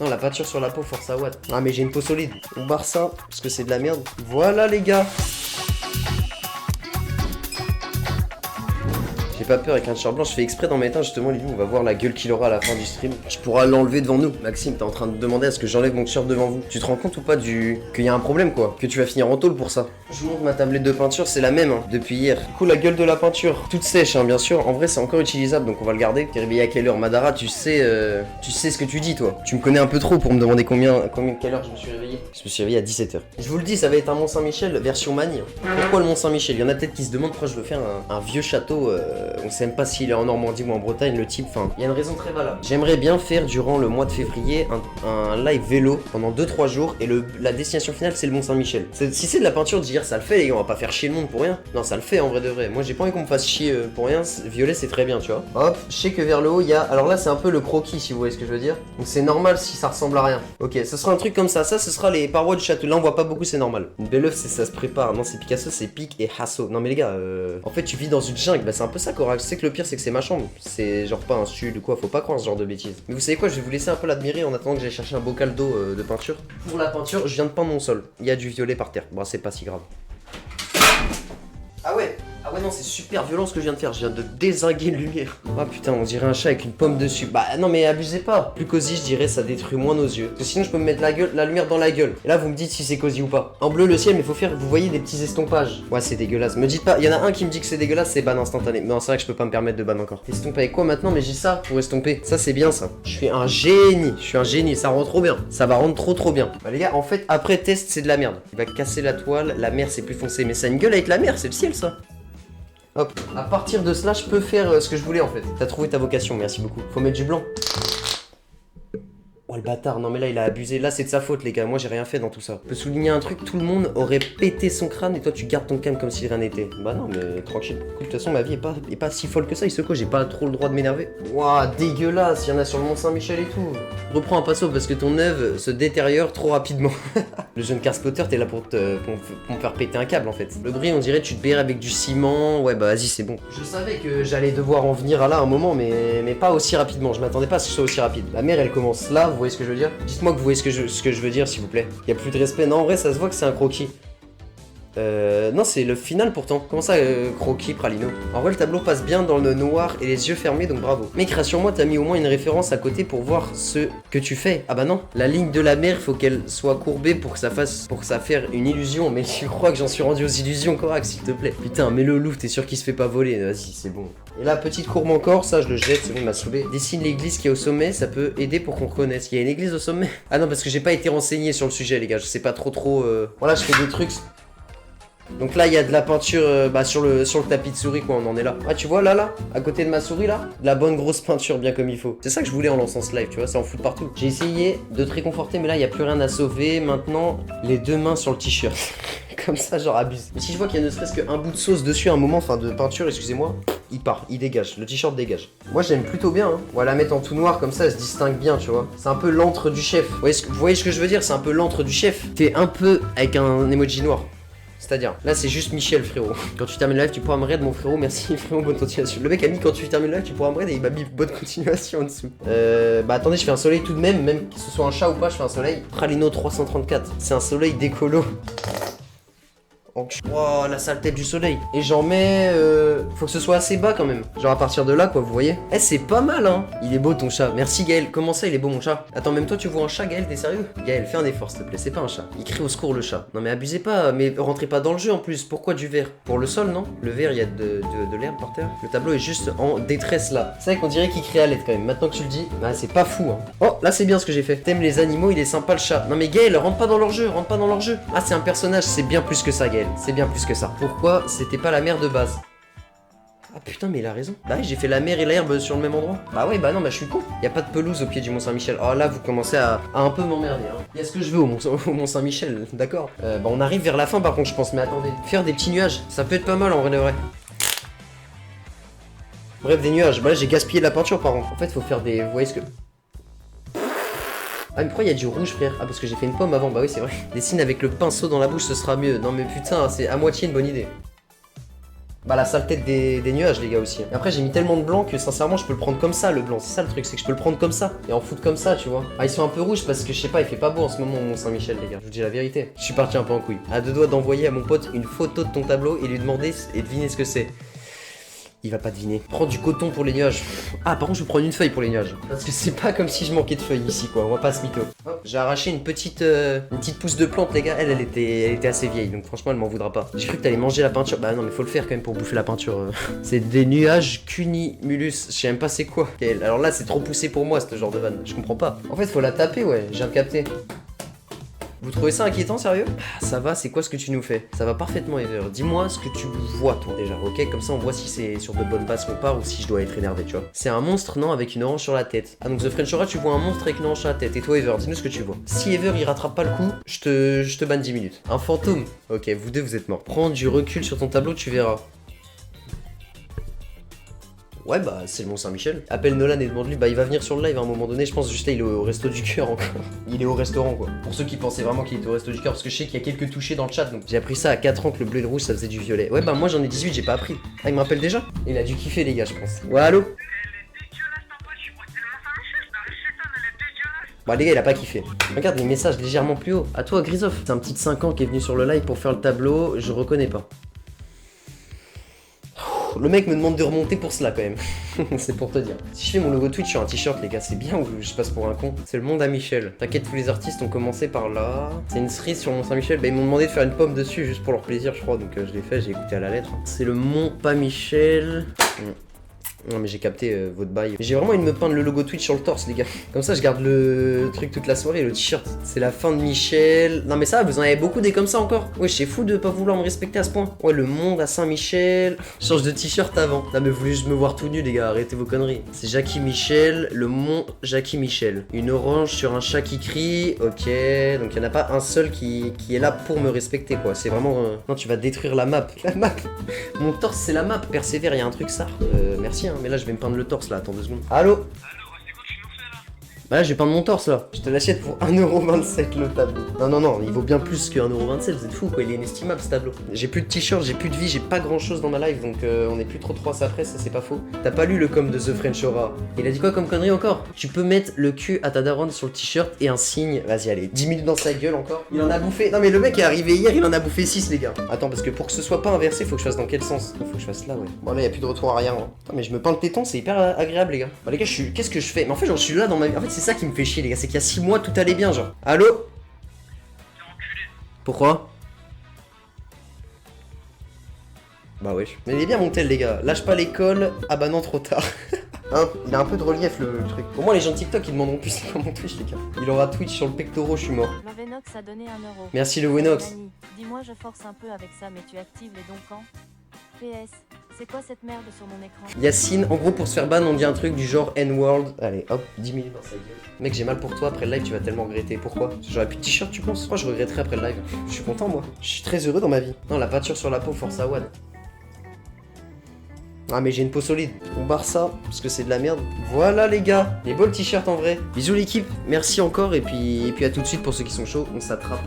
Non, la peinture sur la peau, force à Watt. Ah, mais j'ai une peau solide. On barre ça, parce que c'est de la merde. Voilà, les gars. J'ai pas peur avec un t-shirt blanc, je fais exprès d'en mettre un justement, Lilou, on va voir la gueule qu'il aura à la fin du stream. Tu pourras l'enlever devant nous. Maxime, t'es en train de demander à ce que j'enlève mon t-shirt devant vous. Tu te rends compte ou pas qu'il y a un problème quoi? Que tu vas finir en tôle pour ça. Je vous montre ma tablette de peinture, c'est la même hein, depuis hier. Du coup, la gueule de la peinture, toute sèche hein, bien sûr. En vrai, c'est encore utilisable donc on va le garder. T'es réveillé à quelle heure? Madara, tu sais ce que tu dis toi. Tu me connais un peu trop pour me demander quelle heure je me suis réveillé. Je me suis réveillé à 17h. Je vous le dis, ça va être un Mont-Saint-Michel version manie. Pourquoi le Mont-Saint-Michel? Il y en a peut-être qui se demandent pourquoi je veux faire un vieux château. On sait même pas s'il est en Normandie ou en Bretagne, le type, enfin, il y a une raison très valable. J'aimerais bien faire durant le mois de février un live vélo pendant 2-3 jours et la destination finale c'est le Mont-Saint-Michel. Si c'est de la peinture d'hier, ça le fait les gars, on va pas faire chier le monde pour rien. Non, ça le fait en vrai de vrai. Moi j'ai pas envie qu'on me fasse chier pour rien, violet c'est très bien, tu vois. Hop, je sais que vers le haut il y a, alors là c'est un peu le croquis si vous voyez ce que je veux dire. Donc c'est normal si ça ressemble à rien. Ok, ça sera un truc comme ça, ce sera les parois du château. Là on voit pas beaucoup, c'est normal. Une belle œuvre, ça se prépare. Non, c'est Picasso, c'est Pic et Hasso. Non mais les gars, en fait tu vis dans une jungle, bah c'est un peu ça Corax. Je sais que le pire c'est que c'est ma chambre. C'est genre pas un stud ou quoi, faut pas croire ce genre de bêtises. Mais vous savez quoi, je vais vous laisser un peu l'admirer en attendant que j'aille chercher un bocal d'eau de peinture. Pour la peinture, je viens de peindre mon sol. Il y a du violet par terre. Bon, c'est pas si grave. Ah ouais. Ah ouais non, c'est super violent ce que je viens de faire, je viens de dézinguer une lumière. Ah putain, on dirait un chat avec une pomme dessus. Bah non mais abusez pas. Plus cosy, je dirais, ça détruit moins nos yeux. Parce que sinon je peux me mettre la lumière dans la gueule. Et là vous me dites si c'est cosy ou pas. En bleu le ciel, mais faut faire, vous voyez des petits estompages. Ouais c'est dégueulasse. Me dites pas, il y en a un qui me dit que c'est dégueulasse, c'est ban instantané. Non c'est vrai que je peux pas me permettre de ban encore. Estompe avec quoi maintenant? Mais j'ai ça pour estomper. Ça c'est bien ça. Je suis un génie, ça rend trop bien. Ça va rendre trop bien. Bah les gars, en fait après test c'est de la merde. Il va casser la toile, la mer c'est plus foncé. Mais ça a une gueule avec la mer, c'est le ciel ça. Hop, à partir de cela, je peux faire ce que je voulais en fait. T'as trouvé ta vocation, merci beaucoup. Faut mettre du blanc. Oh le bâtard, non mais là il a abusé. Là c'est de sa faute les gars, moi j'ai rien fait dans tout ça. Je peux souligner un truc, tout le monde aurait pété son crâne et toi tu gardes ton calme comme si rien n'était. Bah non mais tranquille. De toute façon ma vie est pas si folle que ça, il se quoi, j'ai pas trop le droit de m'énerver. Ouah, dégueulasse, il y en a sur le Mont Saint-Michel et tout. Reprends un pinceau parce que ton œuvre se détériore trop rapidement. Le jeune Cars Potter, t'es là pour me faire péter un câble en fait. Le bris, on dirait tu te baignes avec du ciment. Ouais bah vas-y, c'est bon. Je savais que j'allais devoir en venir à là un moment, mais pas aussi rapidement. Je m'attendais pas à ce que ce soit aussi rapide. La mer elle commence là, vous voyez ce que je veux dire? Dites-moi que vous voyez ce que je veux dire s'il vous plaît. Y a plus de respect. Non en vrai ça se voit que c'est un croquis. Non, c'est le final pourtant. Comment ça, croquis, pralino? En vrai, le tableau passe bien dans le noir et les yeux fermés, donc bravo. Mec, rassure-moi, t'as mis au moins une référence à côté pour voir ce que tu fais. Ah bah non, la ligne de la mer, faut qu'elle soit courbée pour que ça fasse une illusion. Mais tu crois que j'en suis rendu aux illusions, Corax, s'il te plaît? Putain, mais le loup, t'es sûr qu'il se fait pas voler? Vas-y, c'est bon. Et là, petite courbe encore, ça je le jette, c'est bon, il m'a saoulé. Dessine l'église qui est au sommet, ça peut aider pour qu'on reconnaisse. Il y a une église au sommet? Ah non, parce que j'ai pas été renseigné sur le sujet, les gars, je sais pas trop. Voilà, je fais des trucs. Donc là il y a de la peinture sur le tapis de souris quoi, on en est là. Ah tu vois là, à côté de ma souris là, de la bonne grosse peinture bien comme il faut. C'est ça que je voulais en lançant ce live, tu vois, ça en fout partout. J'ai essayé de te réconforter mais là il n'y a plus rien à sauver. Maintenant les deux mains sur le t-shirt. Comme ça genre abuse. Mais si je vois qu'il y a ne serait-ce qu'un bout de sauce dessus à un moment, enfin de peinture, excusez-moi, il part, il dégage, le t-shirt dégage. Moi j'aime plutôt bien, hein. On va la mettre en tout noir comme ça, elle se distingue bien, tu vois. C'est un peu l'antre du chef. Vous voyez ce que je veux dire? C'est un peu l'antre du chef. T'es un peu avec un emoji noir. C'est-à-dire, là c'est juste Michel frérot. Quand tu termines le live, tu pourras me raid mon frérot, merci frérot, bonne continuation. Le mec a mis quand tu termines le live, tu pourras me raid et il m'a mis bonne continuation en dessous. Bah attendez, je fais un soleil tout de même que ce soit un chat ou pas, je fais un soleil. Pralino 334, c'est un soleil d'écolo. Oh la sale tête du soleil. Et j'en mets faut que ce soit assez bas quand même. Genre à partir de là quoi, vous voyez. Eh c'est pas mal hein. Il est beau ton chat. Merci Gaël. Comment ça il est beau mon chat? Attends, même toi tu vois un chat Gaël, t'es sérieux? Gaël, fais un effort s'il te plaît, c'est pas un chat. Il crie au secours le chat. Non mais abusez pas, mais rentrez pas dans le jeu en plus. Pourquoi du vert? Pour le sol non? Le vert il y a de l'herbe par terre. Le tableau est juste en détresse là. C'est vrai qu'on dirait qu'il crie à l'aide quand même. Maintenant que tu le dis, bah c'est pas fou hein. Oh là c'est bien ce que j'ai fait. T'aimes les animaux, il est sympa le chat. Non mais Gaël, rentre pas dans leur jeu, rentre pas dans leur jeu. Ah c'est un personnage, c'est bien plus que ça Gaël. C'est bien plus que ça. Pourquoi c'était pas la mer de base? Ah putain mais il a raison. Bah oui j'ai fait la mer et l'herbe sur le même endroit. Bah ouais bah non bah je suis con. Y a pas de pelouse au pied du Mont Saint-Michel. Oh là vous commencez à un peu m'emmerder hein. Y a ce que je veux au Mont Saint-Michel, d'accord. Bah on arrive vers la fin par contre je pense, mais attendez. Faire des petits nuages, ça peut être pas mal en vrai de vrai. Bref des nuages, bah là j'ai gaspillé de la peinture par contre. En fait faut faire des... Vous voyez ce que... Ah mais pourquoi il y a du rouge frère? Ah parce que j'ai fait une pomme avant, bah oui c'est vrai. Dessine avec le pinceau dans la bouche ce sera mieux. Non mais putain c'est à moitié une bonne idée. Bah la sale tête des nuages les gars aussi. Et après j'ai mis tellement de blanc que sincèrement je peux le prendre comme ça le blanc. C'est ça le truc, c'est que je peux le prendre comme ça et en foutre comme ça tu vois. Ah ils sont un peu rouges parce que je sais pas, il fait pas beau en ce moment au Mont-Saint-Michel les gars. Je vous dis la vérité. Je suis parti un peu en couille. À deux doigts d'envoyer à mon pote une photo de ton tableau et lui demander et deviner ce que c'est. Il va pas deviner. Prends du coton pour les nuages. Ah, par contre, je vais prendre une feuille pour les nuages. Parce que c'est pas comme si je manquais de feuilles ici, quoi. On va pas se mytho. J'ai arraché une petite pousse de plante, les gars. Elle était assez vieille, donc franchement, elle m'en voudra pas. J'ai cru que t'allais manger la peinture. Bah non, mais faut le faire quand même pour bouffer la peinture. C'est des nuages cunimulus. Je sais même pas c'est quoi. Okay, alors là, c'est trop poussé pour moi, ce genre de vanne. Je comprends pas. En fait, faut la taper, ouais. J'ai capté. Vous trouvez ça inquiétant, sérieux? Ça va, c'est quoi ce que tu nous fais? Ça va parfaitement, Ever. Dis-moi ce que tu vois, toi, déjà, ok? Comme ça, on voit si c'est sur de bonnes bases qu'on part ou si je dois être énervé, tu vois. C'est un monstre, non? Avec une orange sur la tête. Ah, donc The French Aura, tu vois un monstre avec une orange sur la tête. Et toi, Ever, dis-nous ce que tu vois. Si Ever, il rattrape pas le coup, je te banne 10 minutes. Un fantôme? Ok, vous deux, vous êtes morts. Prends du recul sur ton tableau, tu verras. Ouais bah c'est le Mont-Saint-Michel. Appelle Nolan et demande-lui, bah il va venir sur le live à un moment donné, je pense juste là il est au resto du cœur encore. Il est au restaurant quoi. Pour ceux qui pensaient vraiment qu'il était au resto du cœur, parce que je sais qu'il y a quelques touchés dans le chat, donc j'ai appris ça à 4 ans que le bleu et le rouge ça faisait du violet. Ouais bah moi j'en ai 18, j'ai pas appris. Ah il me rappelle déjà? Il a dû kiffer les gars je pense. Ouais allô? Bah les gars il a pas kiffé. Regarde les messages légèrement plus haut. À toi Grisoff. C'est un petit de 5 ans qui est venu sur le live pour faire le tableau, je reconnais pas. Le mec me demande de remonter pour cela quand même. C'est pour te dire. Si je fais mon logo Twitch sur un t-shirt, les gars, c'est bien ou je passe pour un con? C'est le monde à Michel. T'inquiète, tous les artistes ont commencé par là. C'est une cerise sur Mont-Saint-Michel. Bah, ils m'ont demandé de faire une pomme dessus juste pour leur plaisir, je crois. Donc je l'ai fait, j'ai écouté à la lettre. C'est le Mont pas Michel. Non mais j'ai capté votre bail. J'ai vraiment envie de me peindre le logo Twitch sur le torse les gars. Comme ça je garde le truc toute la soirée, le t-shirt. C'est la fin de Michel. Non mais ça vous en avez beaucoup des comme ça encore. Ouais c'est fou de pas vouloir me respecter à ce point. Ouais le monde à Saint-Michel. Je change de t-shirt avant. Non mais vous voulez juste me voir tout nu les gars, arrêtez vos conneries. C'est Jackie Michel, le mont Jackie Michel. Une orange sur un chat qui crie. Ok, donc il n'y en a pas un seul qui est là pour me respecter quoi. C'est vraiment... Non tu vas détruire la map. La map. Mon torse c'est la map. Persévère, il y a un truc ça. Merci hein. Mais là je vais me peindre le torse là, attends 2 secondes. Allô? Bah là je vais peindre mon torse là. Je te l'achète pour 1,27€ le tableau. Non, il vaut bien plus que 1,27€, vous êtes fous quoi, il est inestimable ce tableau. J'ai plus de t-shirt, j'ai plus de vie, j'ai pas grand chose dans ma live, donc on est plus trop 3 après, ça c'est pas faux. T'as pas lu le com de The French Aura? Il a dit quoi comme connerie encore? Tu peux mettre le cul à ta daronne sur le t-shirt et un signe. Vas-y allez, 10 minutes dans sa gueule encore. Il en a bouffé. Non mais le mec est arrivé hier, il en a bouffé 6 les gars. Attends parce que pour que ce soit pas inversé, faut que je fasse dans quel sens? Faut que je fasse là ouais. Bon là y a plus de retour arrière. Hein. Attends, mais je me peins le téton, c'est hyper agréable les gars. Bon les gars, qu'est-ce que je fais? Mais en fait genre je suis là dans ma vie. En fait c'est ça qui me fait chier les gars, c'est qu'il y a 6 mois tout allait bien genre. Allô? Pourquoi? Bah wesh. Mais il est bien mon tel les gars. Lâche pas l'école. Ah bah non trop tard. Hein, il a un peu de relief le truc. Au moins les gens de TikTok ils demanderont plus c'est comment Twitch les gars. Il aura Twitch sur le pectoral, je suis mort. Le Venox a donné 1€. Merci le Wenox. Dis-moi je force un peu avec ça mais tu actives les dons quand? PS, c'est quoi cette merde sur mon écran? Yacine, en gros pour se faire ban on dit un truc du genre N-World. Allez hop, 10 minutes dans sa gueule. Mec j'ai mal pour toi, après le live tu vas tellement regretter. Pourquoi? J'aurais plus de t-shirt tu penses? Moi je regretterais après le live. Je suis content moi. Je suis très heureux dans ma vie. Non la peinture sur la peau, force à One. Ah mais j'ai une peau solide. On barre ça, parce que c'est de la merde. Voilà les gars, les beaux le t-shirt en vrai. Bisous l'équipe, merci encore et puis à tout de suite pour ceux qui sont chauds, on s'attrape.